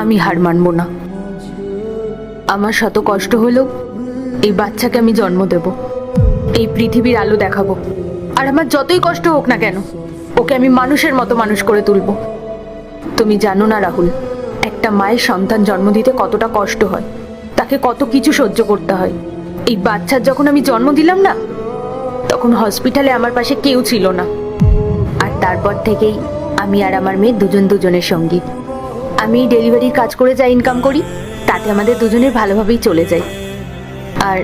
আমি হার মানব না। আমার শত কষ্ট হলেও এই বাচ্চাকে আমি জন্ম দেব, এই পৃথিবীর আলো দেখাবো। আর আমার যতই কষ্ট হোক না কেন, ওকে আমি মানুষের মতো মানুষ করে তুলব। তুমি জানো না রাহুল, একটা মায়ের সন্তান জন্ম দিতে কতটা কষ্ট হয়, তাকে কত কিছু সহ্য করতে হয়। এই বাচ্চার যখন আমি জন্ম দিলাম না, তখন হসপিটালে আমার পাশে কেউ ছিল না। আর তারপর থেকেই আমি আর আমার মেয়ে দুজন দুজনের সঙ্গী। আমি ডেলিভারির কাজ করে যা ইনকাম করি, তাতে আমাদের দুজনের ভালোভাবেই চলে যায়। আর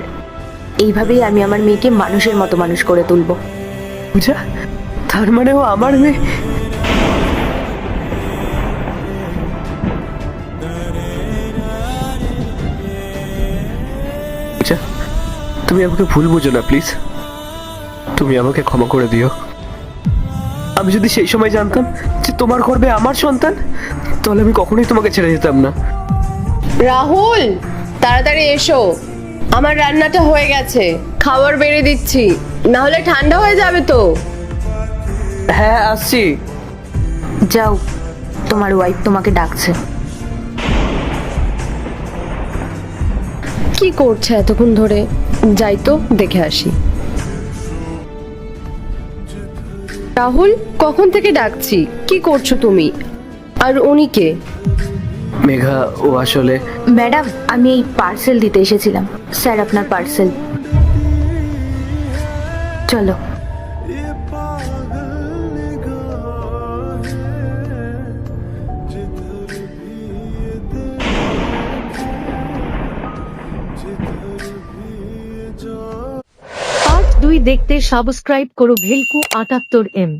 এইভাবেই আমি আমার মেয়েকে মানুষের মতো মানুষ করে তুলবো। পূজা, তার মানে ও আমার মেয়ে? পূজা, তুমি আমাকে ভুল বুঝো না প্লিজ। তুমি আমাকে ক্ষমা করে দিও। আমি যদি সেই সময় জানতাম যে তোমার গর্ভে আমার সন্তান, তাহলে আমি কখনোই তোমাকে ছেড়ে যেতাম না। রাহুল, তাড়াতাড়ি এসো, আমার রান্নাটা হয়ে গেছে, খাবার বেড়ে দিচ্ছি, না হলে ঠান্ডা হয়ে যাবে তো। হ্যাঁ, আসছি। যাও, তোমার ওয়াইফ তোমাকে ডাকছে। কি করছে এতক্ষণ ধরে? যাই তো দেখে আসি। রাহুল, কখন থেকে ডাকছি, কি করছো তুমি? আর উনি কে? মেঘা, ও আসলে ম্যাডাম, আমি এই পার্সেল দিতে এসেছিলাম। স্যার, আপনার পার্সেল। চলো। পার্ট 2 দেখতে সাবস্ক্রাইব করো ভেলকু ৭৮M।